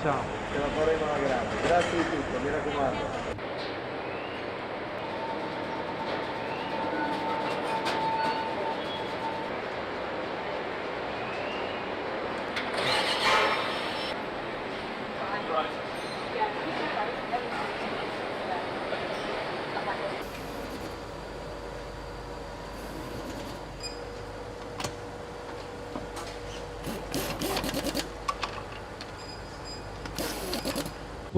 ciao. Ce la faremo alla grande. Grazie di tutto, mi raccomando.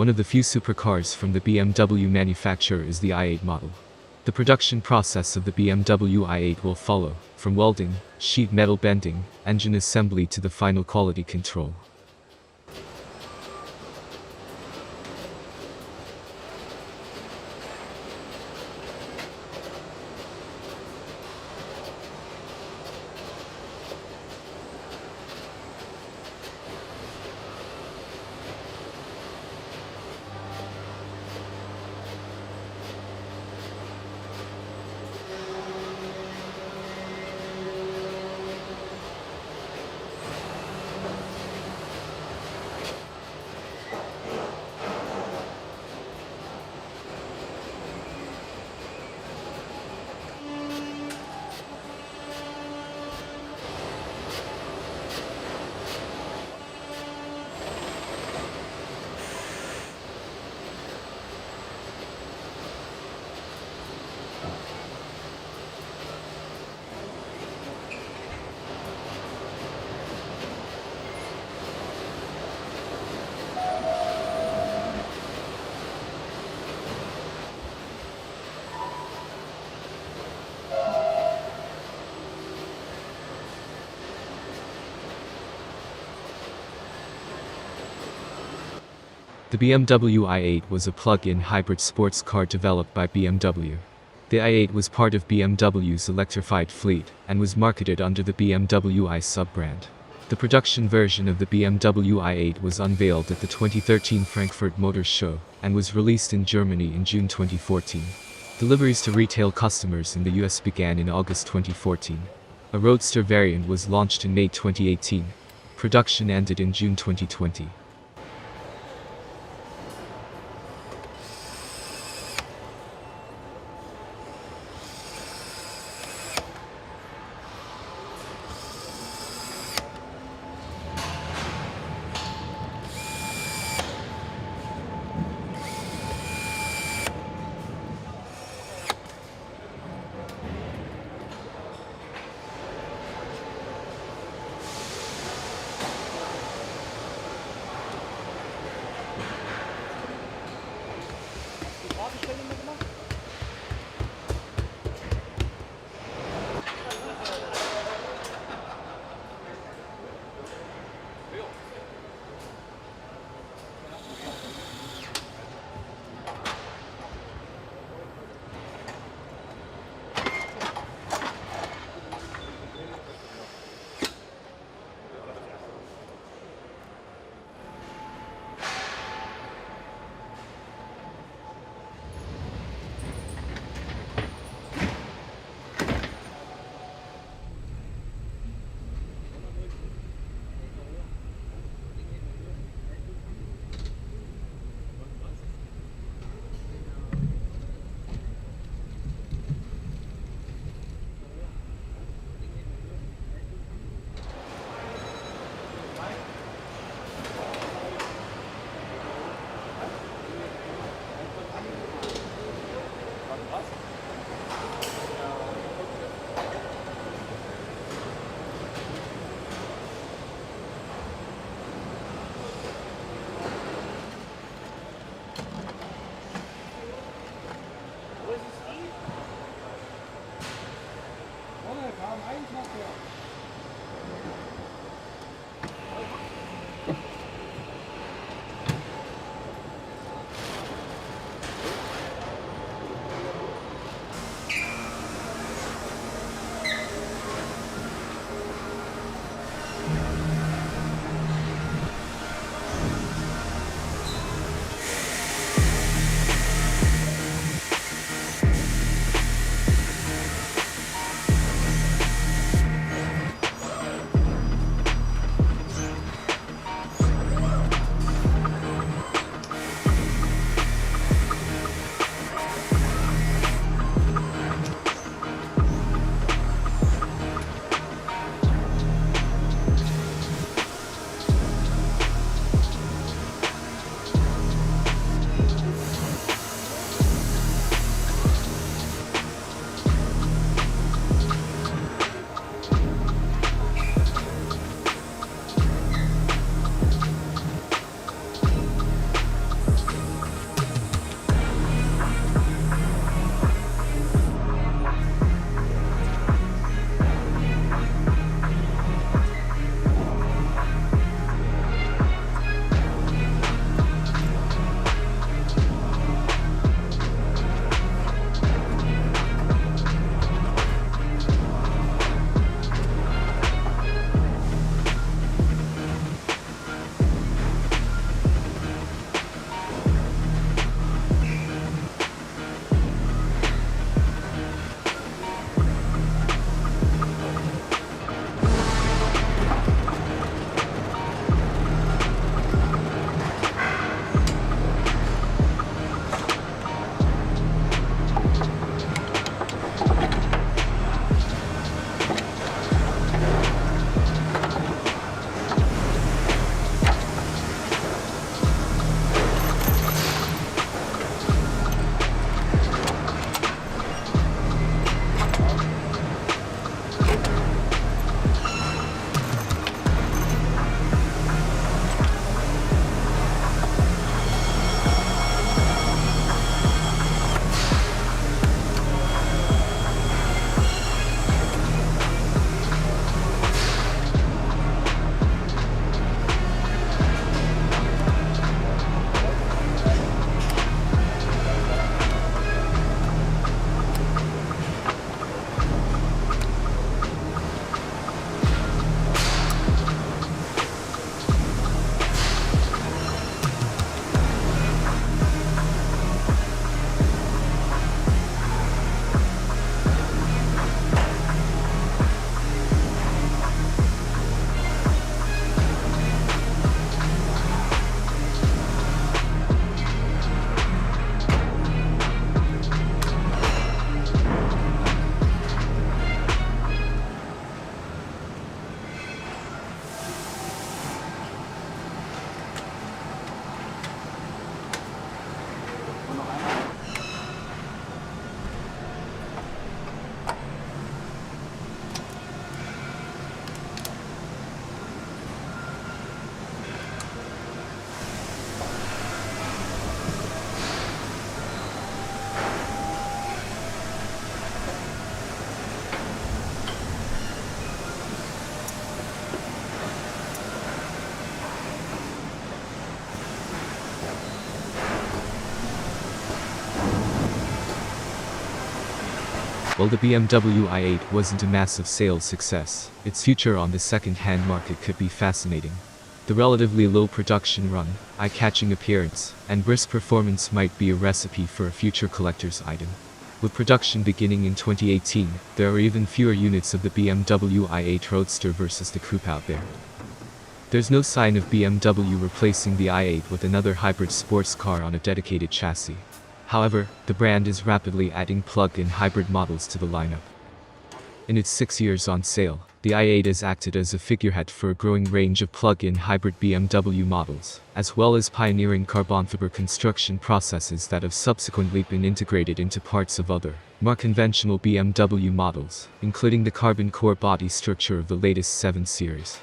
One of the few supercars from the BMW manufacturer is the i8 model. The production process of the BMW i8 will follow, from welding, sheet metal bending, engine assembly to the final quality control. The BMW i8 was a plug-in hybrid sports car developed by BMW. The i8 was part of BMW's electrified fleet and was marketed under the BMW i sub-brand. The production version of the BMW i8 was unveiled at the 2013 Frankfurt Motor Show and was released in Germany in June 2014. Deliveries to retail customers in the US began in August 2014. A roadster variant was launched in May 2018. Production ended in June 2020. While the BMW i8 wasn't a massive sales success, its future on the second-hand market could be fascinating. The relatively low production run, eye-catching appearance, and brisk performance might be a recipe for a future collector's item. With production beginning in 2018, there are even fewer units of the BMW i8 Roadster versus the coupe out there. There's no sign of BMW replacing the i8 with another hybrid sports car on a dedicated chassis. However, the brand is rapidly adding plug-in hybrid models to the lineup. In its 6 years on sale, the i8 has acted as a figurehead for a growing range of plug-in hybrid BMW models, as well as pioneering carbon fiber construction processes that have subsequently been integrated into parts of other, more conventional BMW models, including the carbon core body structure of the latest 7 Series.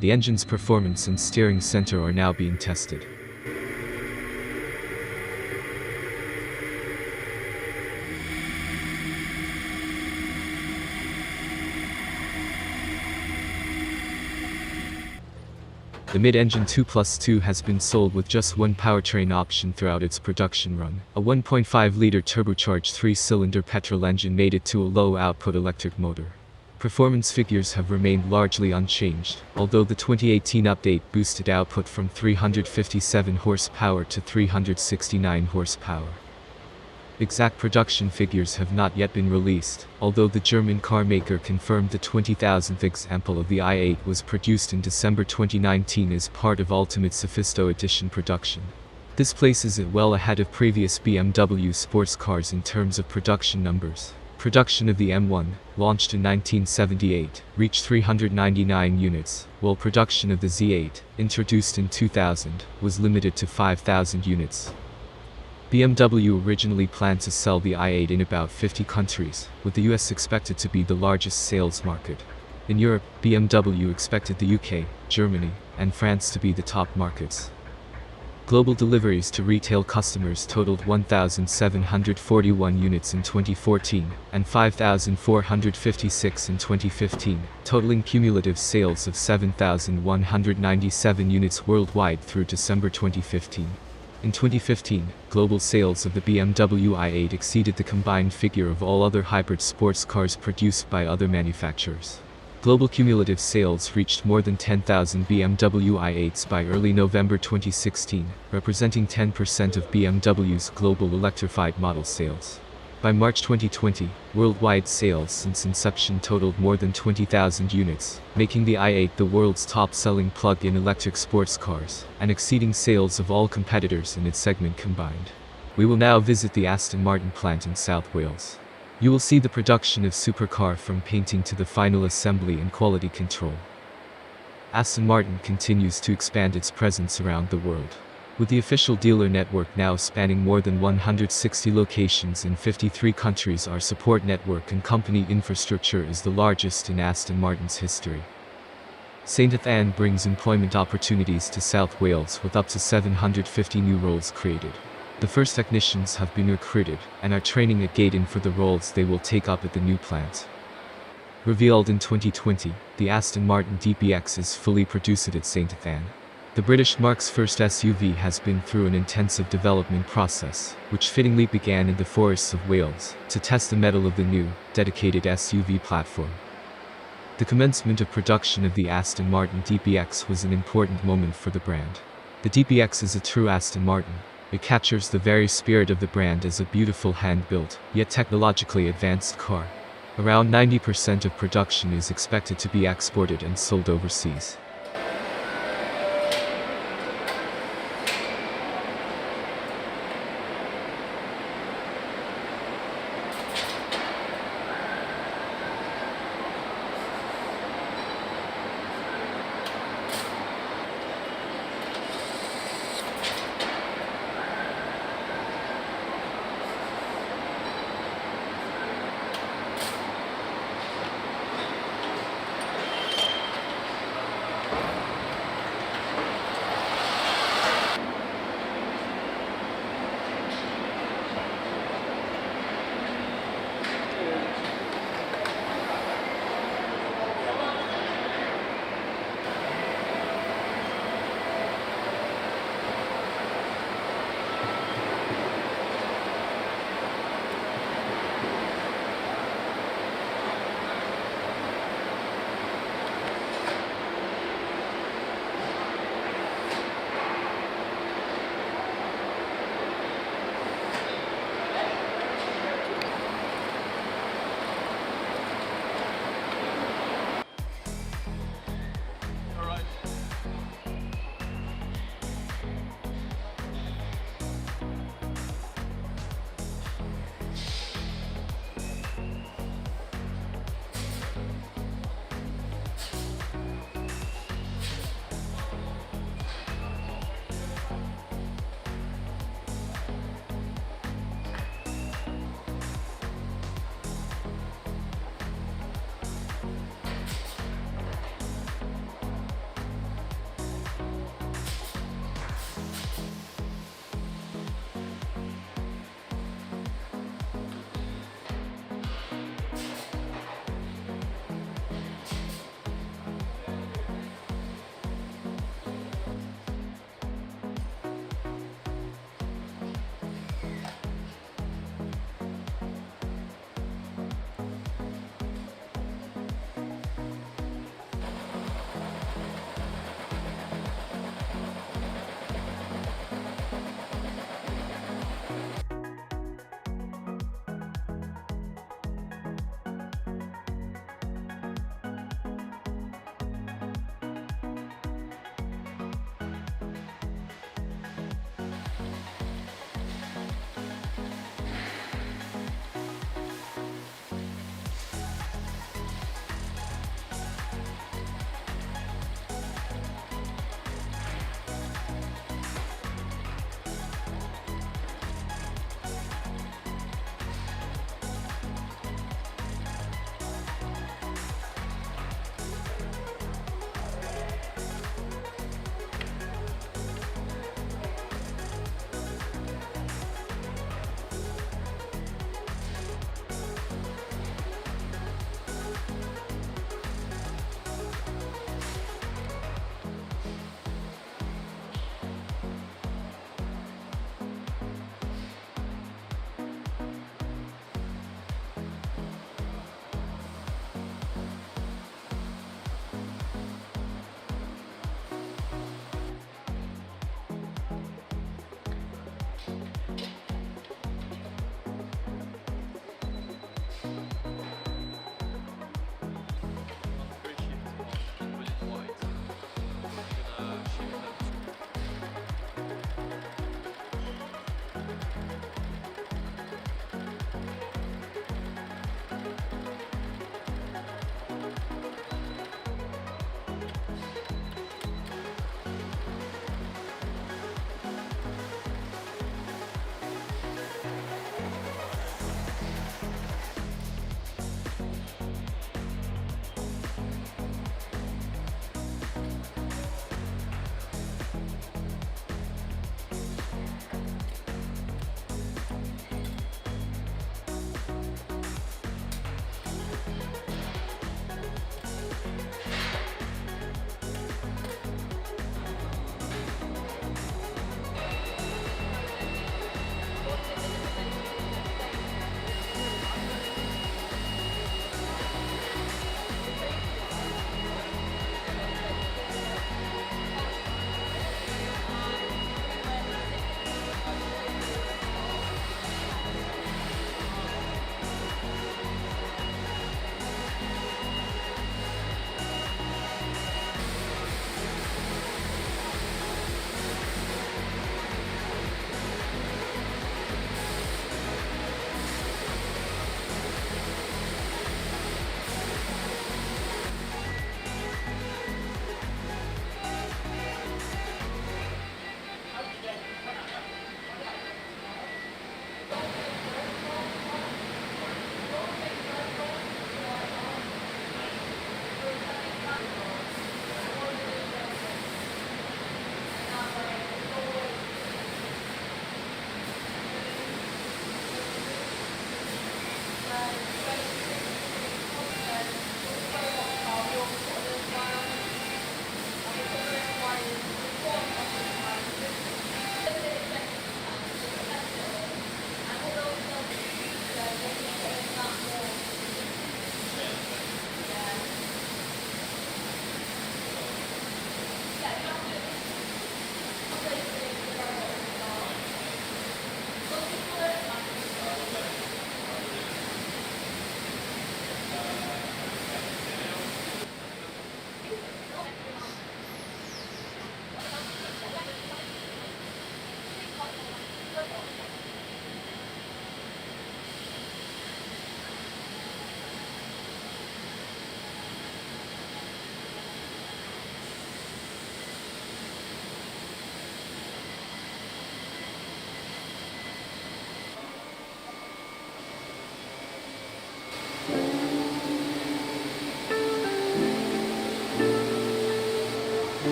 The engine's performance and steering center are now being tested. The mid-engine 2+2 has been sold with just one powertrain option throughout its production run. A 1.5-liter turbocharged 3-cylinder petrol engine mated to a low-output electric motor. Performance figures have remained largely unchanged, although the 2018 update boosted output from 357 horsepower to 369 horsepower. Exact production figures have not yet been released, although the German car maker confirmed the 20,000th example of the i8 was produced in December 2019 as part of Ultimate Sophisto Edition production. This places it well ahead of previous BMW sports cars in terms of production numbers. Production of the M1, launched in 1978, reached 399 units, while production of the Z8, introduced in 2000, was limited to 5,000 units. BMW originally planned to sell the i8 in about 50 countries, with the US expected to be the largest sales market. In Europe, BMW expected the UK, Germany, and France to be the top markets. Global deliveries to retail customers totaled 1,741 units in 2014, and 5,456 in 2015, totaling cumulative sales of 7,197 units worldwide through December 2015. In 2015, global sales of the BMW i8 exceeded the combined figure of all other hybrid sports cars produced by other manufacturers. Global cumulative sales reached more than 10,000 BMW i8s by early November 2016, representing 10% of BMW's global electrified model sales. By March 2020, worldwide sales since inception totaled more than 20,000 units, making the i8 the world's top-selling plug-in electric sports cars, and exceeding sales of all competitors in its segment combined. We will now visit the Aston Martin plant in South Wales. You will see the production of supercar from painting to the final assembly and quality control. Aston Martin continues to expand its presence around the world, with the official dealer network now spanning more than 160 locations in 53 countries. Our support network and company infrastructure is the largest in Aston Martin's history. St Athan brings employment opportunities to South Wales with up to 750 new roles created. The first technicians have been recruited and are training at Gaydon for the roles they will take up at the new plant. Revealed in 2020, the Aston Martin DBX is fully produced at St Athan. The British marque's first SUV has been through an intensive development process, which fittingly began in the forests of Wales, to test the mettle of the new, dedicated SUV platform. The commencement of production of the Aston Martin DBX was an important moment for the brand. The DBX is a true Aston Martin. It captures the very spirit of the brand as a beautiful hand-built, yet technologically advanced car. Around 90% of production is expected to be exported and sold overseas.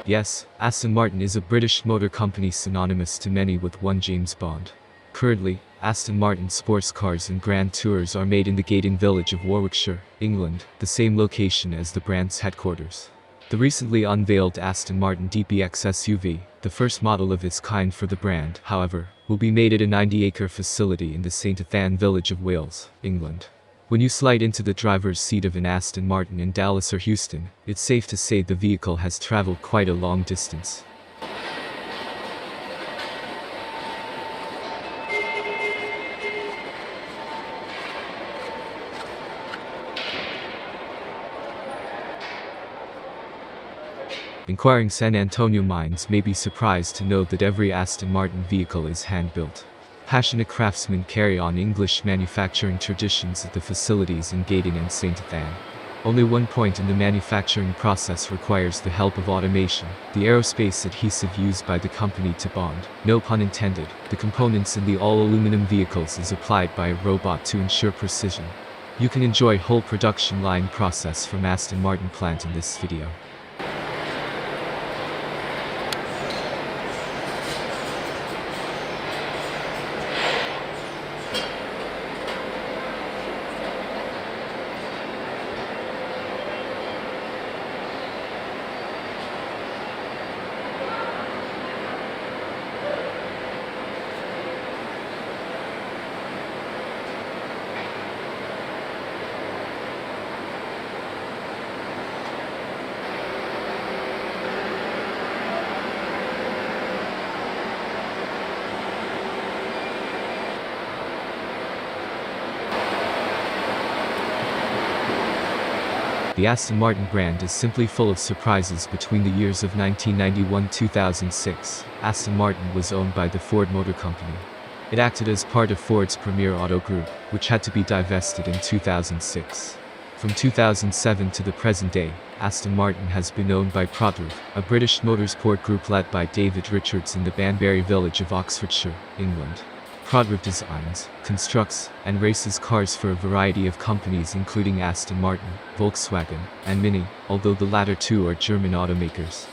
Yes, Aston Martin is a British motor company synonymous to many with one James Bond. Currently, Aston Martin sports cars and Grand Tours are made in the Gaydon village of Warwickshire, England, the same location as the brand's headquarters. The recently unveiled Aston Martin DBX SUV, the first model of its kind for the brand, however, will be made at a 90-acre facility in the St. Athan village of Wales, England. When you slide into the driver's seat of an Aston Martin in Dallas or Houston, it's safe to say the vehicle has traveled quite a long distance. Inquiring San Antonio minds may be surprised to know that every Aston Martin vehicle is hand-built. Passionate craftsmen carry on English manufacturing traditions at the facilities in Gaydon and St. Athan. Only one point in the manufacturing process requires the help of automation, the aerospace adhesive used by the company to bond, no pun intended, the components in the all-aluminum vehicles is applied by a robot to ensure precision. You can enjoy whole production line process from Aston Martin plant in this video. The Aston Martin brand is simply full of surprises. Between the years of 1991-2006, Aston Martin was owned by the Ford Motor Company. It acted as part of Ford's Premier Auto Group, which had to be divested in 2006. From 2007 to the present day, Aston Martin has been owned by Prodruv, a British motorsport group led by David Richards in the Banbury village of Oxfordshire, England. Prodruv designs, constructs, and races cars for a variety of companies including Aston Martin, Volkswagen, and Mini, although the latter two are German automakers.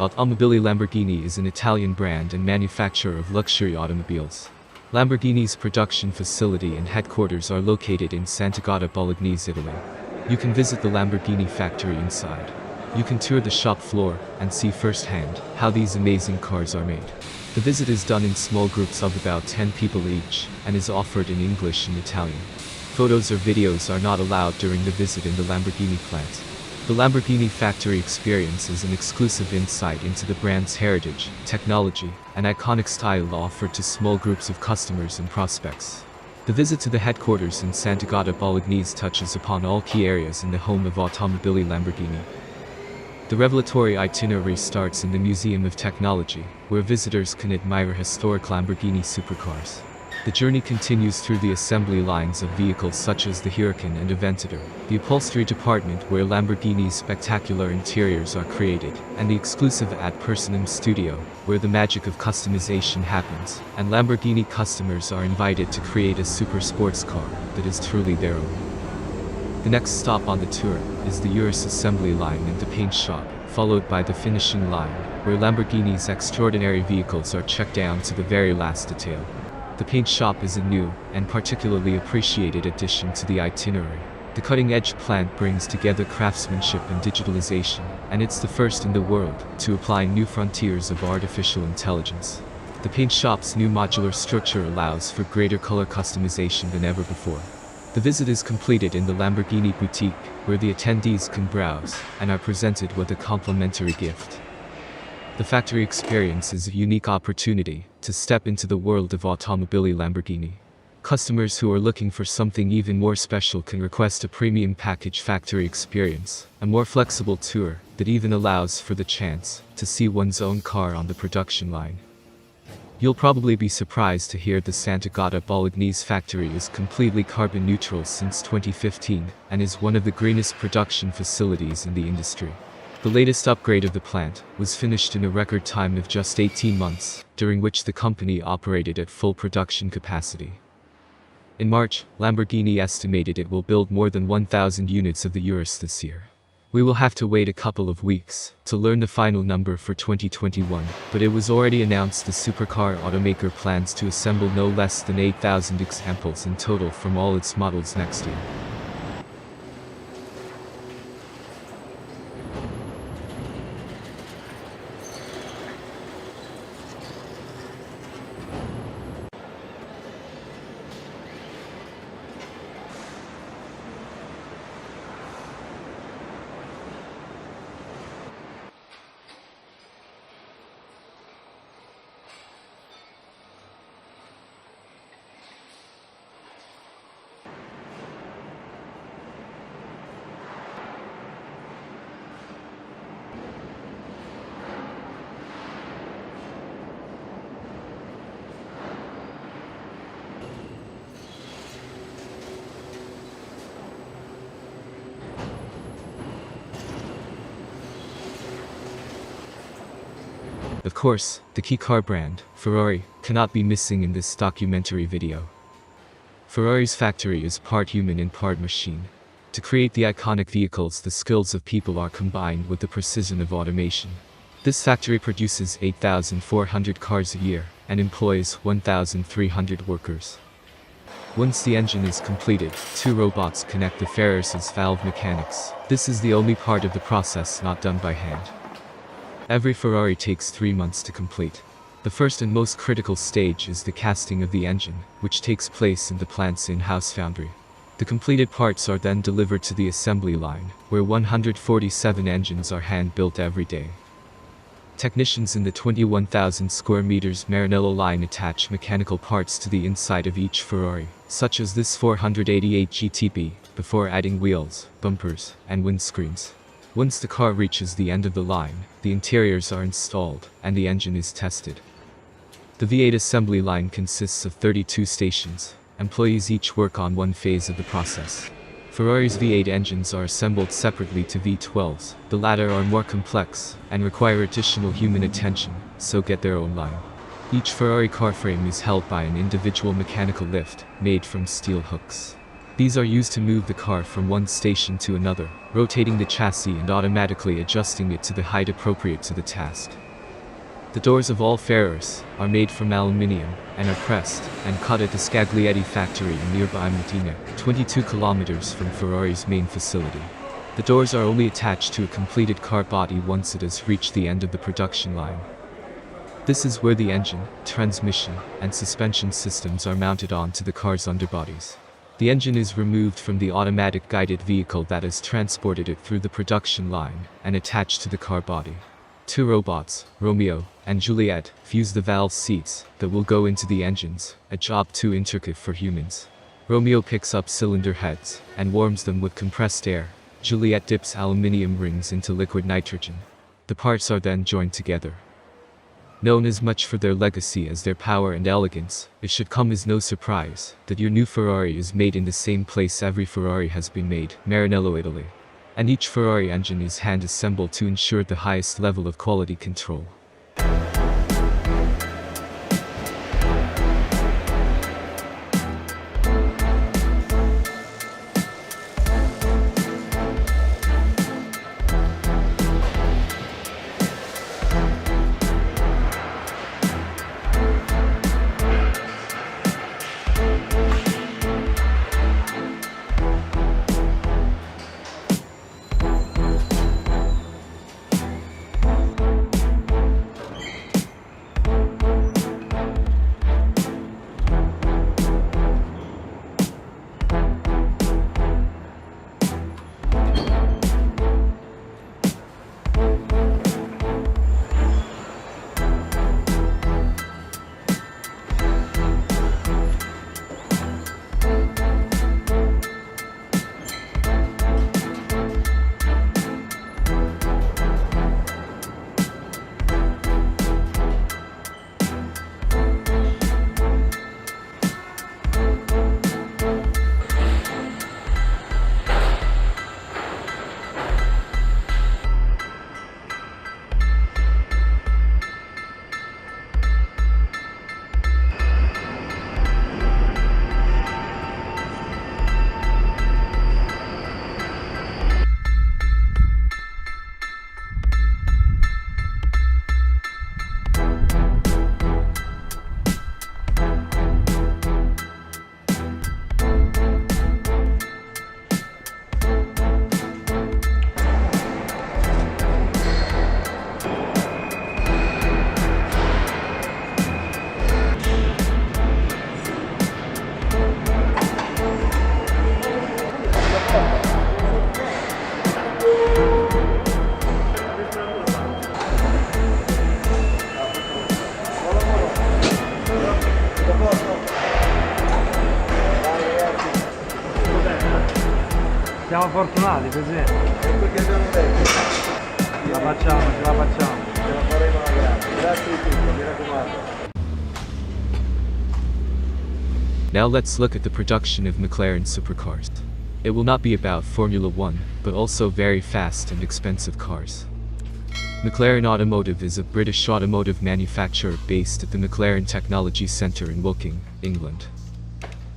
Automobili Lamborghini is an Italian brand and manufacturer of luxury automobiles. Lamborghini's production facility and headquarters are located in Sant'Agata Bolognese, Italy. You can visit the Lamborghini factory inside. You can tour the shop floor and see firsthand how these amazing cars are made. The visit is done in small groups of about 10 people each and is offered in English and Italian. Photos or videos are not allowed during the visit in the Lamborghini plant. The Lamborghini factory experience is an exclusive insight into the brand's heritage, technology, and iconic style offered to small groups of customers and prospects. The visit to the headquarters in Sant'Agata Bolognese touches upon all key areas in the home of Automobili Lamborghini. The revelatory itinerary starts in the Museum of Technology, where visitors can admire historic Lamborghini supercars. The journey continues through the assembly lines of vehicles such as the Huracan and Aventador, the upholstery department where Lamborghini's spectacular interiors are created, and the exclusive ad personam studio, where the magic of customization happens, and Lamborghini customers are invited to create a super sports car that is truly their own. The next stop on the tour is the Urus assembly line and the paint shop, followed by the finishing line, where Lamborghini's extraordinary vehicles are checked down to the very last detail. The paint shop is a new and particularly appreciated addition to the itinerary. The cutting-edge plant brings together craftsmanship and digitalization, and it's the first in the world to apply new frontiers of artificial intelligence. The paint shop's new modular structure allows for greater color customization than ever before. The visit is completed in the Lamborghini boutique, where the attendees can browse and are presented with a complimentary gift. The factory experience is a unique opportunity to step into the world of Automobili Lamborghini. Customers who are looking for something even more special can request a premium package factory experience, a more flexible tour that even allows for the chance to see one's own car on the production line. You'll probably be surprised to hear the Sant'Agata Bolognese factory is completely carbon neutral since 2015 and is one of the greenest production facilities in the industry. The latest upgrade of the plant was finished in a record time of just 18 months, during which the company operated at full production capacity. In March, Lamborghini estimated it will build more than 1,000 units of the Urus this year. We will have to wait a couple of weeks to learn the final number for 2021, but it was already announced the supercar automaker plans to assemble no less than 8,000 examples in total from all its models next year. Of course, the key car brand, Ferrari, cannot be missing in this documentary video. Ferrari's factory is part human and part machine. To create the iconic vehicles, the skills of people are combined with the precision of automation. This factory produces 8,400 cars a year and employs 1,300 workers. Once the engine is completed, 2 robots connect the Ferraris's valve mechanics. This is the only part of the process not done by hand. Every Ferrari takes 3 months to complete. The first and most critical stage is the casting of the engine, which takes place in the plant's in-house foundry. The completed parts are then delivered to the assembly line, where 147 engines are hand-built every day. Technicians in the 21,000 square meters Maranello line attach mechanical parts to the inside of each Ferrari, such as this 488 GTB, before adding wheels, bumpers, and windscreens. Once the car reaches the end of the line, the interiors are installed, and the engine is tested. The V8 assembly line consists of 32 stations. Employees each work on one phase of the process. Ferrari's V8 engines are assembled separately to V12s. The latter are more complex, and require additional human attention, so get their own line. Each Ferrari car frame is held by an individual mechanical lift, made from steel hooks. These are used to move the car from one station to another, rotating the chassis and automatically adjusting it to the height appropriate to the task. The doors of all Ferraris are made from aluminium and are pressed and cut at the Scaglietti factory in nearby Modena, 22 kilometers from Ferrari's main facility. The doors are only attached to a completed car body once it has reached the end of the production line. This is where the engine, transmission, and suspension systems are mounted onto the car's underbodies. The engine is removed from the automatic guided vehicle that has transported it through the production line and attached to the car body. Two robots, Romeo and Juliet, fuse the valve seats that will go into the engines, a job too intricate for humans. Romeo picks up cylinder heads and warms them with compressed air. Juliet dips aluminium rings into liquid nitrogen. The parts are then joined together. Known as much for their legacy as their power and elegance, it should come as no surprise that your new Ferrari is made in the same place every Ferrari has been made, Maranello, Italy. And each Ferrari engine is hand-assembled to ensure the highest level of quality control. Siamo fortunati così. Ecco che abbiamo detto. Ce la facciamo, ce la facciamo. Ce la faremo alla grande. Grazie di tutto, mi raccomando. Now let's look at the production of McLaren supercars. It will not be about Formula One, but also very fast and expensive cars. McLaren Automotive is a British automotive manufacturer based at the McLaren Technology Centre in Woking, England.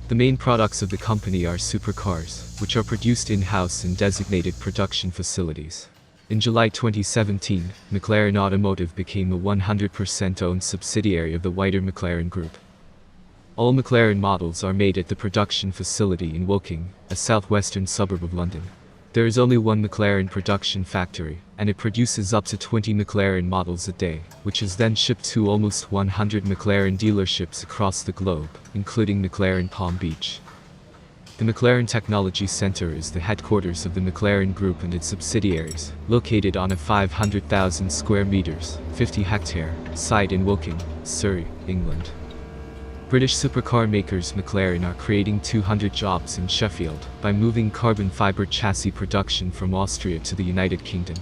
The main products of the company are supercars, which are produced in-house in designated production facilities. In July 2017, McLaren Automotive became a 100% owned subsidiary of the wider McLaren Group. All McLaren models are made at the production facility in Woking, a southwestern suburb of London. There is only one McLaren production factory, and it produces up to 20 McLaren models a day, which is then shipped to almost 100 McLaren dealerships across the globe, including McLaren Palm Beach. The McLaren Technology Centre is the headquarters of the McLaren Group and its subsidiaries, located on a 500,000 square meters, 50-hectare, site in Woking, Surrey, England. British supercar makers McLaren are creating 200 jobs in Sheffield by moving carbon fiber chassis production from Austria to the United Kingdom.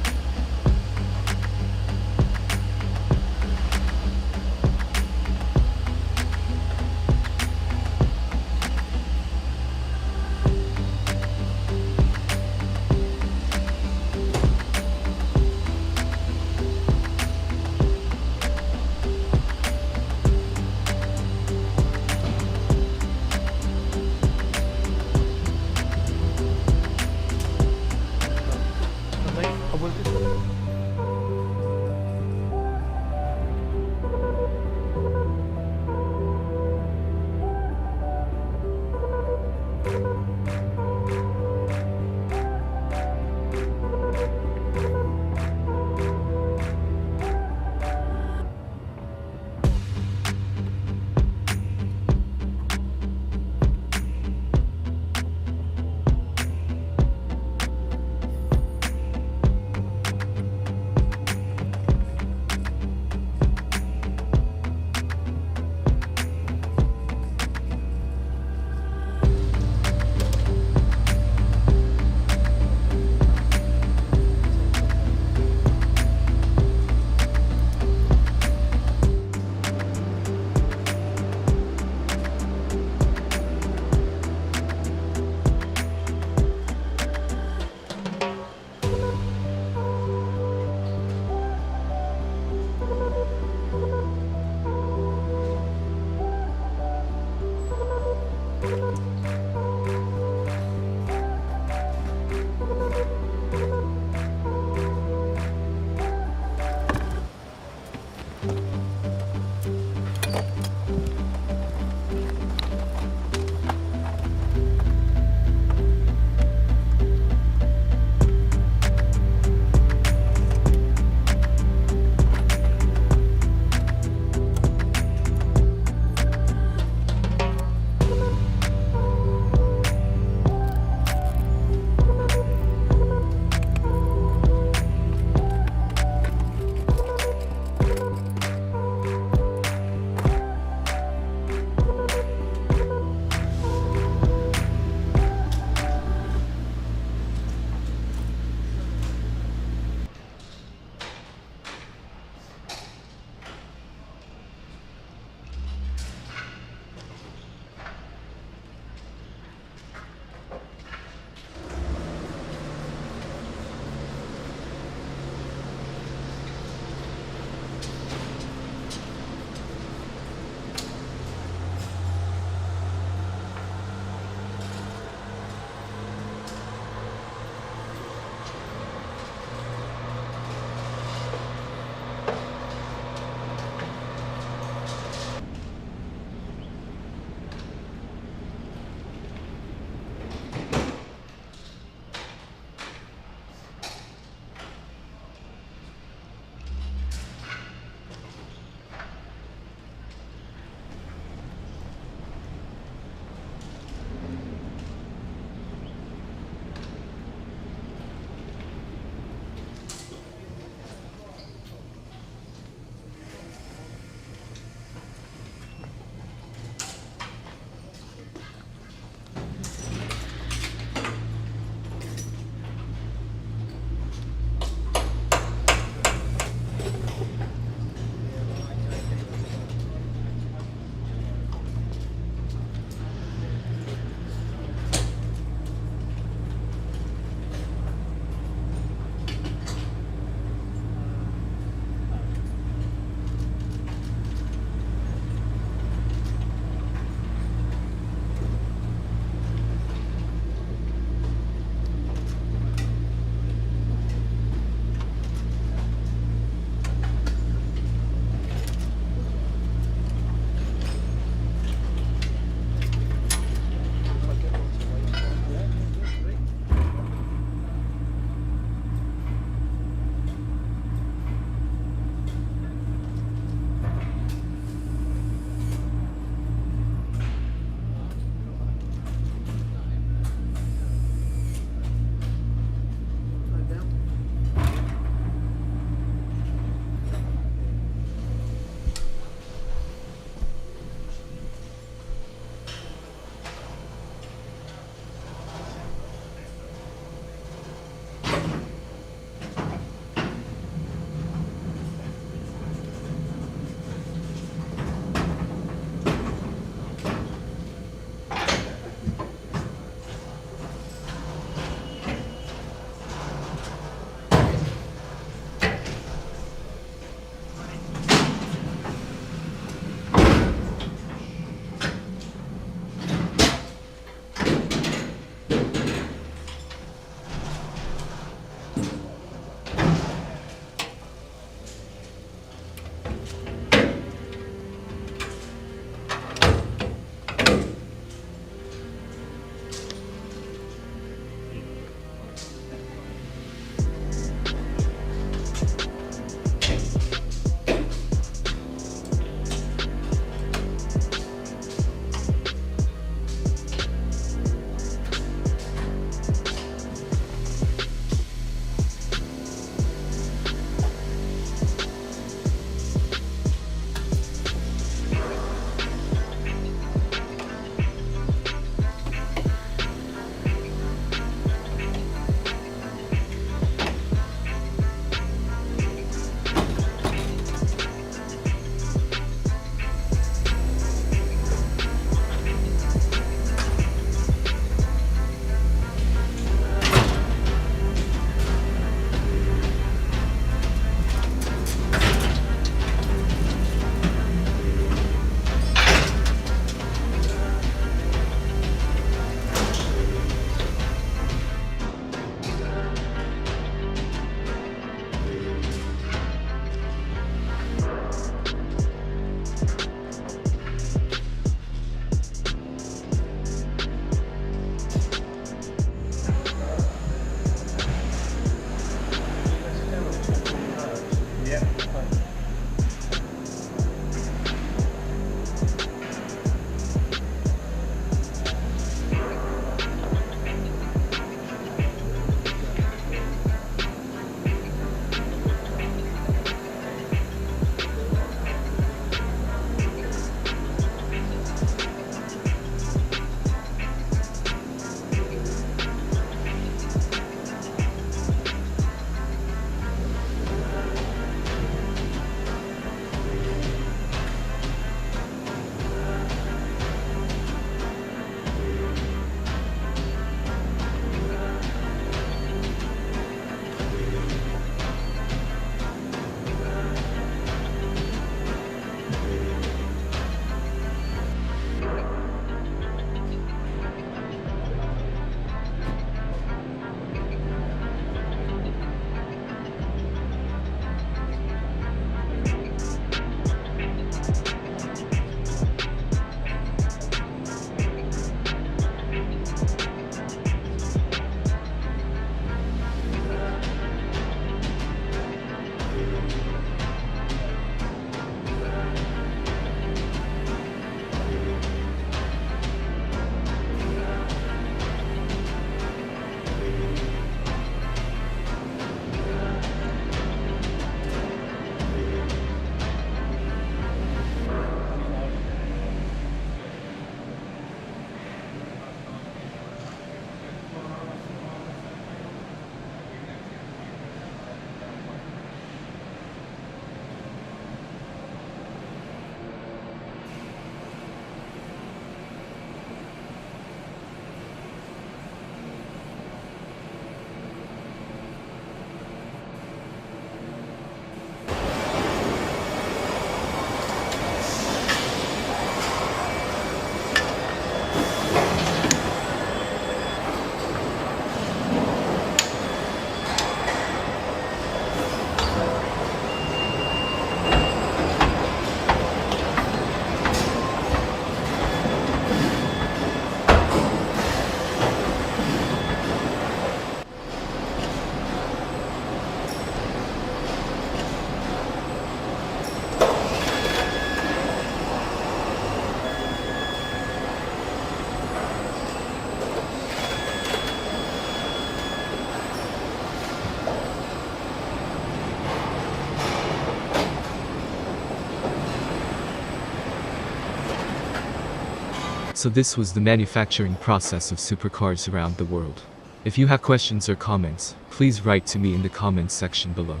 So this was the manufacturing process of supercars around the world. If you have questions or comments, please write to me in the comments section below.